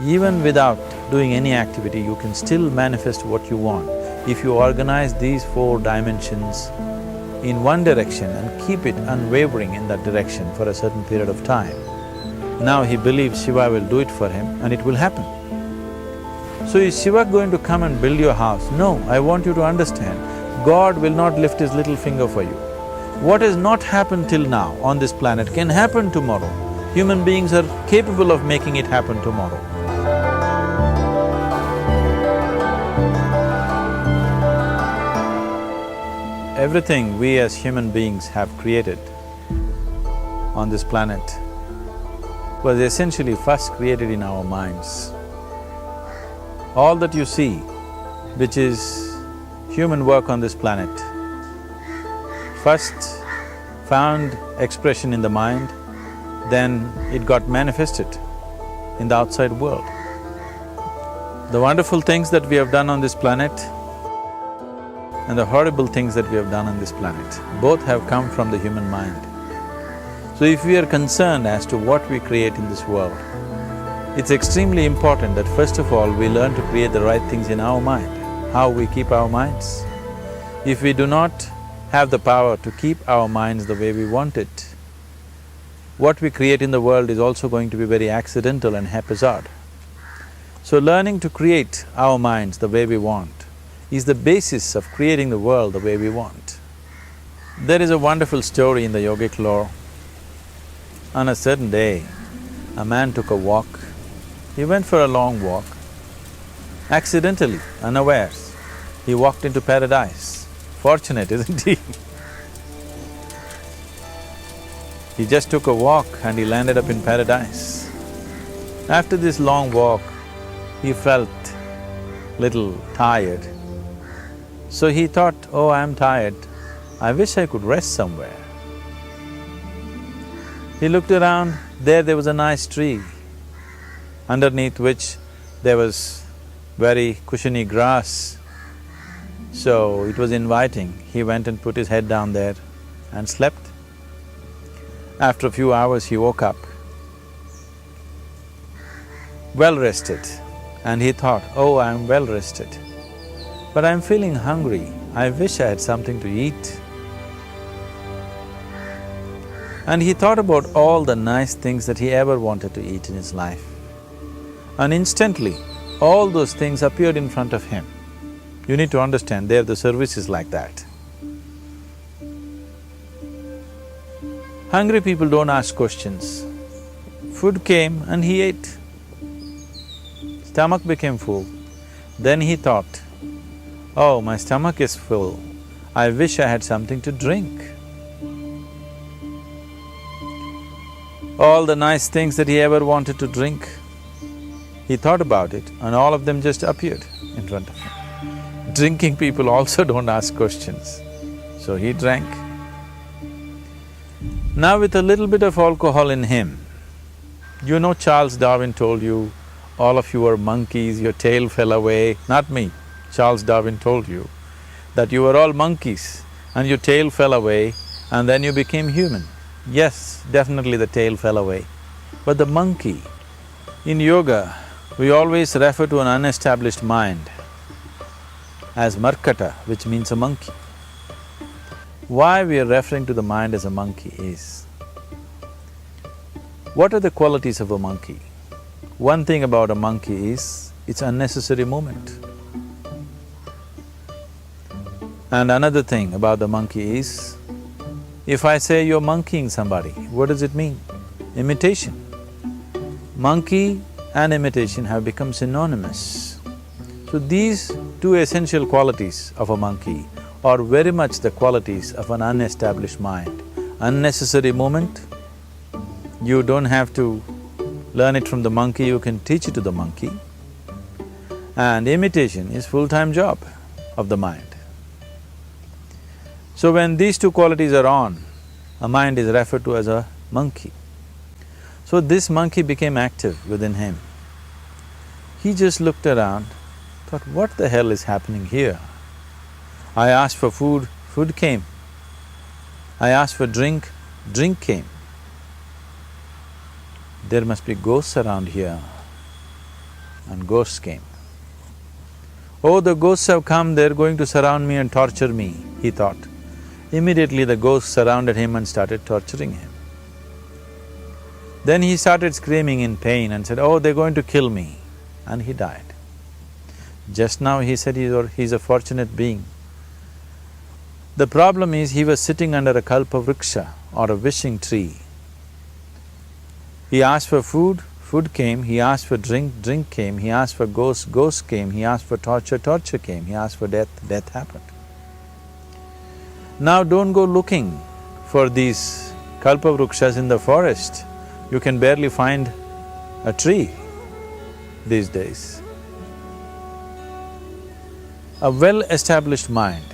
Even without doing any activity, you can still manifest what you want. If you organize these 4 dimensions in one direction and keep it unwavering in that direction for a certain period of time, now he believes Shiva will do it for him and it will happen. So is Shiva going to come and build your house? No, I want you to understand, God will not lift his little finger for you. What has not happened till now on this planet can happen tomorrow. Human beings are capable of making it happen tomorrow. Everything we as human beings have created on this planet was essentially first created in our minds. All that you see, which is human work on this planet, first found expression in the mind, then it got manifested in the outside world. The wonderful things that we have done on this planet and the horrible things that we have done on this planet, both have come from the human mind. So if we are concerned as to what we create in this world, it's extremely important that first of all we learn to create the right things in our mind. How we keep our minds? If we do not have the power to keep our minds the way we want it, what we create in the world is also going to be very accidental and haphazard. So learning to create our minds the way we want is the basis of creating the world the way we want. There is a wonderful story in the yogic lore. On a certain day, a man took a walk. He went for a long walk. Accidentally, unawares, he walked into paradise. Fortunate, isn't he? He just took a walk and he landed up in paradise. After this long walk, he felt little tired. So he thought, oh, I'm tired, I wish I could rest somewhere. He looked around, there was a nice tree, underneath which there was very cushiony grass. So it was inviting. He went and put his head down there and slept. After a few hours, he woke up, well rested, and he thought, oh, I'm well rested, but I'm feeling hungry, I wish I had something to eat. And he thought about all the nice things that he ever wanted to eat in his life. And instantly, all those things appeared in front of him. You need to understand, there the service is like that. Hungry people don't ask questions. Food came and he ate. Stomach became full. Then he thought, oh, my stomach is full, I wish I had something to drink. All the nice things that he ever wanted to drink, he thought about it and all of them just appeared in front of him. Drinking people also don't ask questions, so he drank. Now with a little bit of alcohol in him, you know Charles Darwin told you, all of you are monkeys, your tail fell away. Not me, Charles Darwin told you that you were all monkeys and your tail fell away and then you became human. Yes, definitely the tail fell away. But the monkey, in yoga, we always refer to an unestablished mind as markata, which means a monkey. Why we are referring to the mind as a monkey is, what are the qualities of a monkey? One thing about a monkey is, it's unnecessary movement. And another thing about the monkey is, if I say you're monkeying somebody, what does it mean? Imitation. Monkey and imitation have become synonymous. So these two essential qualities of a monkey are very much the qualities of an unestablished mind. Unnecessary movement, you don't have to learn it from the monkey, you can teach it to the monkey. And imitation is full-time job of the mind. So when these two qualities are on, a mind is referred to as a monkey. So this monkey became active within him. He just looked around, thought, what the hell is happening here? I asked for food, food came. I asked for drink, drink came. There must be ghosts around here. and ghosts came. Oh, the ghosts have come, they're going to surround me and torture me, he thought. Immediately the ghosts surrounded him and started torturing him. Then he started screaming in pain and said, oh, they're going to kill me, and he died. Just now he said he's a fortunate being. The problem is he was sitting under a kalpavriksha or a wishing tree. He asked for food, food came, he asked for drink, drink came, he asked for ghost, ghost came, he asked for torture, torture came, he asked for death, death happened. Now don't go looking for these kalpavrukshas in the forest. You can barely find a tree these days. A well-established mind,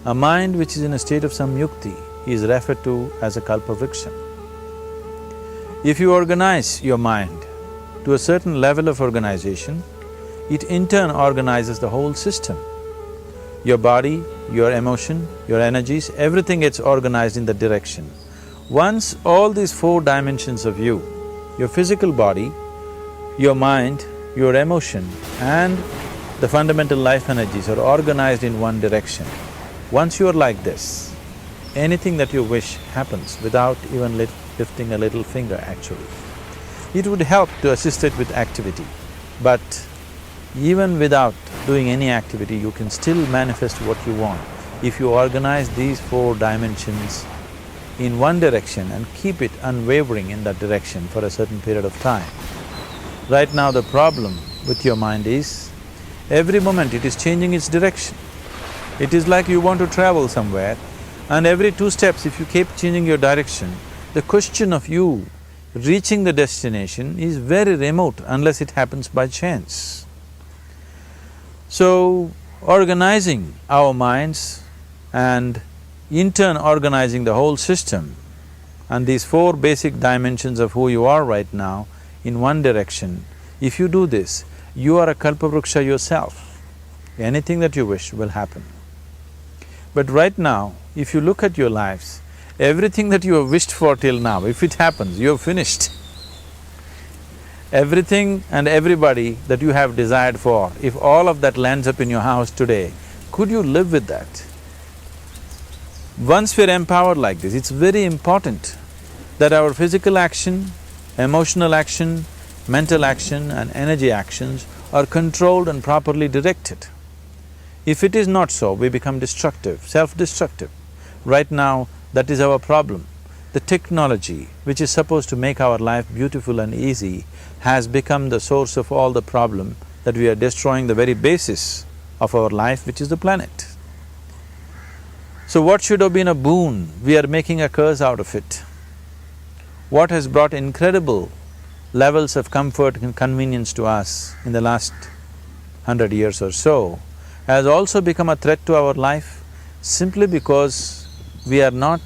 a mind which is in a state of samyukti, is referred to as a kalpavriksha. If you organize your mind to a certain level of organization, it in turn organizes the whole system. Your body, your emotion, your energies, everything gets organized in that direction. Once all these four dimensions of you, your physical body, your mind, your emotion and the fundamental life energies are organized in one direction, once you are like this, anything that you wish happens without even lifting a little finger actually. It would help to assist it with activity, but even without doing any activity, you can still manifest what you want if you organize these four dimensions in one direction and keep it unwavering in that direction for a certain period of time. Right now the problem with your mind is, every moment it is changing its direction. It is like you want to travel somewhere and every 2 steps if you keep changing your direction, the question of you reaching the destination is very remote unless it happens by chance. So, organizing our minds and in turn organizing the whole system and these 4 basic dimensions of who you are right now in one direction, if you do this, you are a kalpavruksha yourself. Anything that you wish will happen. But right now, if you look at your lives, everything that you have wished for till now, if it happens, you have finished. Everything and everybody that you have desired for, if all of that lands up in your house today, could you live with that? Once we're empowered like this, it's very important that our physical action, emotional action, mental action and energy actions are controlled and properly directed. If it is not so, we become destructive, self-destructive. Right now, that is our problem. The technology, which is supposed to make our life beautiful and easy, has become the source of all the problem that we are destroying the very basis of our life, which is the planet. So what should have been a boon, we are making a curse out of it. What has brought incredible levels of comfort and convenience to us in the last 100 years or so has also become a threat to our life simply because we are not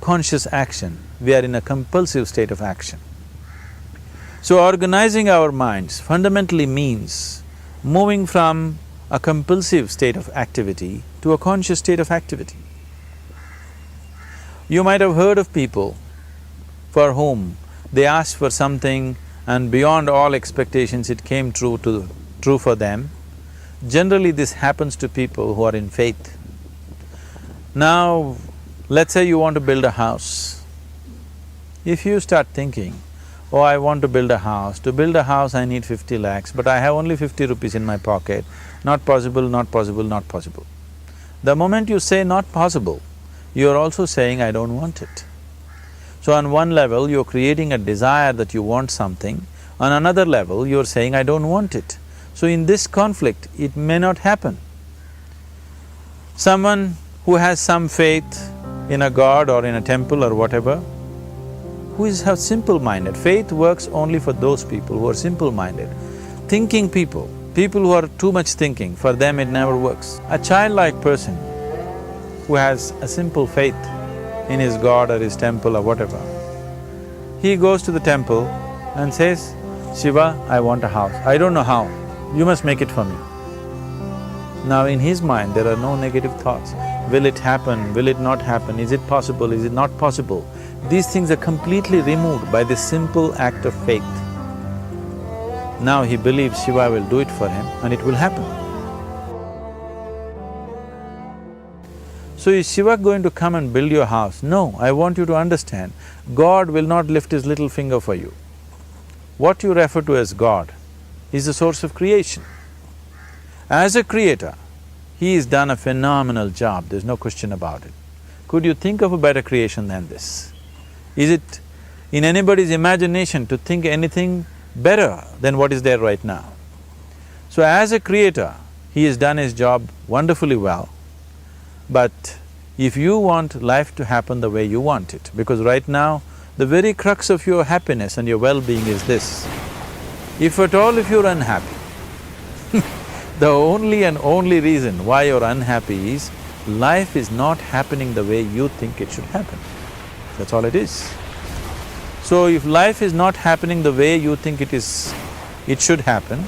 conscious action, we are in a compulsive state of action. So organizing our minds fundamentally means moving from a compulsive state of activity to a conscious state of activity. You might have heard of people for whom they asked for something and beyond all expectations it came true for them. Generally this happens to people who are in faith. Now, let's say you want to build a house. If you start thinking, oh, I want to build a house, to build a house I need 50 lakhs, but I have only 50 rupees in my pocket, not possible, not possible, not possible. The moment you say not possible, you're also saying I don't want it. So on one level, you're creating a desire that you want something, on another level, you're saying I don't want it. So in this conflict, it may not happen. Someone who has some faith in a god or in a temple or whatever, who is simple-minded, faith works only for those people who are simple-minded. Thinking people who are too much thinking, for them it never works. A childlike person who has a simple faith in his god or his temple or whatever, he goes to the temple and says, Shiva, I want a house. I don't know how, you must make it for me. Now in his mind there are no negative thoughts. Will it happen? Will it not happen? Is it possible? Is it not possible? These things are completely removed by this simple act of faith. Now he believes Shiva will do it for him and it will happen. So is Shiva going to come and build your house? No, I want you to understand, God will not lift his little finger for you. What you refer to as God is the source of creation. As a creator, he has done a phenomenal job, there's no question about it. Could you think of a better creation than this? Is it in anybody's imagination to think anything better than what is there right now? So as a creator, he has done his job wonderfully well. But if you want life to happen the way you want it, because right now, the very crux of your happiness and your well-being is this. If at all if you're unhappy, the only and only reason why you're unhappy is life is not happening the way you think it should happen. That's all it is. So if life is not happening the way you think it should happen,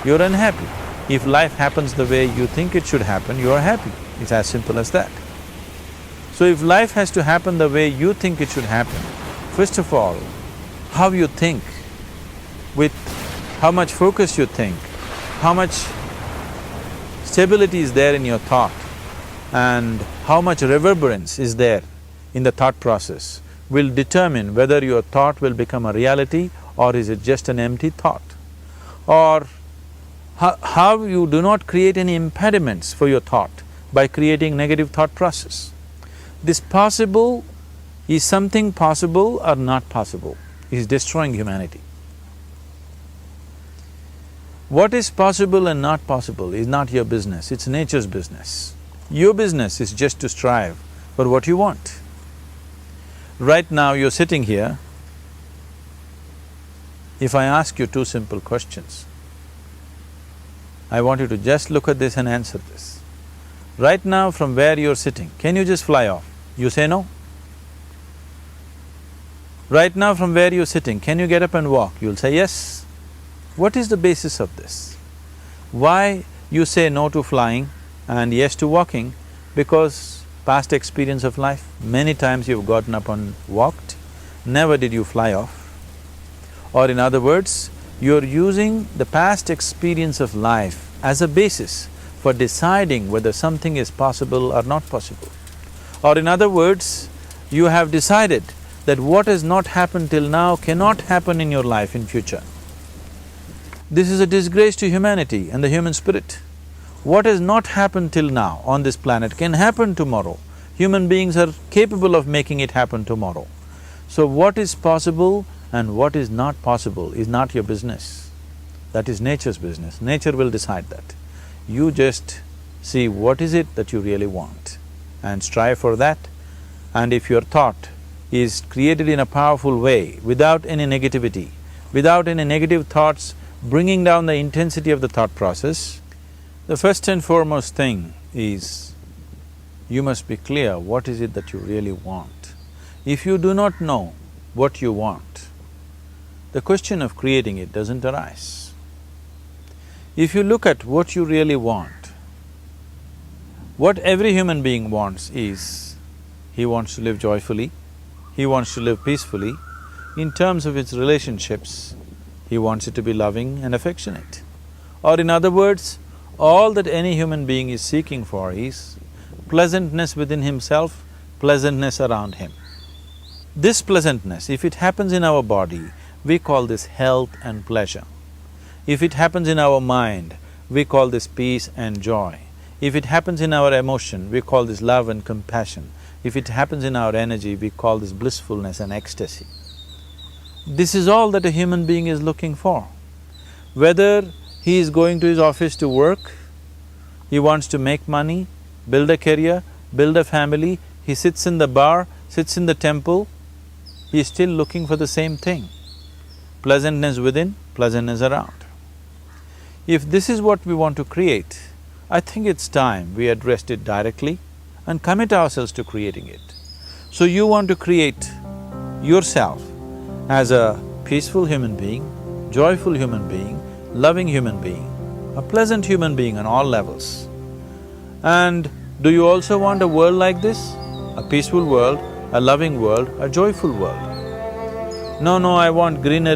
you're unhappy. If life happens the way you think it should happen, you're happy. It's as simple as that. So if life has to happen the way you think it should happen, first of all, how you think, with how much focus you think, how much stability is there in your thought, and how much reverberance is there in the thought process will determine whether your thought will become a reality or is it just an empty thought. Or how you do not create any impediments for your thought by creating negative thought process. This possible is something possible or not possible, is destroying humanity. What is possible and not possible is not your business, it's nature's business. Your business is just to strive for what you want. Right now you're sitting here, if I ask you two simple questions, I want you to just look at this and answer this. Right now from where you're sitting, can you just fly off? You say no. Right now from where you're sitting, can you get up and walk? You'll say yes. What is the basis of this? Why you say no to flying and yes to walking? Because past experience of life, many times you've gotten up and walked, never did you fly off. Or in other words, you're using the past experience of life as a basis for deciding whether something is possible or not possible. Or in other words, you have decided that what has not happened till now cannot happen in your life in future. This is a disgrace to humanity and the human spirit. What has not happened till now on this planet can happen tomorrow. Human beings are capable of making it happen tomorrow. So what is possible and what is not possible is not your business. That is nature's business. Nature will decide that. You just see what is it that you really want and strive for that. And if your thought is created in a powerful way, without any negativity, without any negative thoughts bringing down the intensity of the thought process, the first and foremost thing is you must be clear what is it that you really want. If you do not know what you want, the question of creating it doesn't arise. If you look at what you really want, what every human being wants is, he wants to live joyfully, he wants to live peacefully. In terms of its relationships, he wants it to be loving and affectionate. Or in other words, all that any human being is seeking for is pleasantness within himself, pleasantness around him. This pleasantness, if it happens in our body, we call this health and pleasure. If it happens in our mind, we call this peace and joy. If it happens in our emotion, we call this love and compassion. If it happens in our energy, we call this blissfulness and ecstasy. This is all that a human being is looking for. Whether he is going to his office to work, he wants to make money, build a career, build a family, he sits in the bar, sits in the temple, he is still looking for the same thing. Pleasantness within, pleasantness around. If this is what we want to create, I think it's time we addressed it directly and commit ourselves to creating it. So you want to create yourself as a peaceful human being, joyful human being, loving human being, a pleasant human being on all levels. And do you also want a world like this? A peaceful world, a loving world, a joyful world? No, I want greenery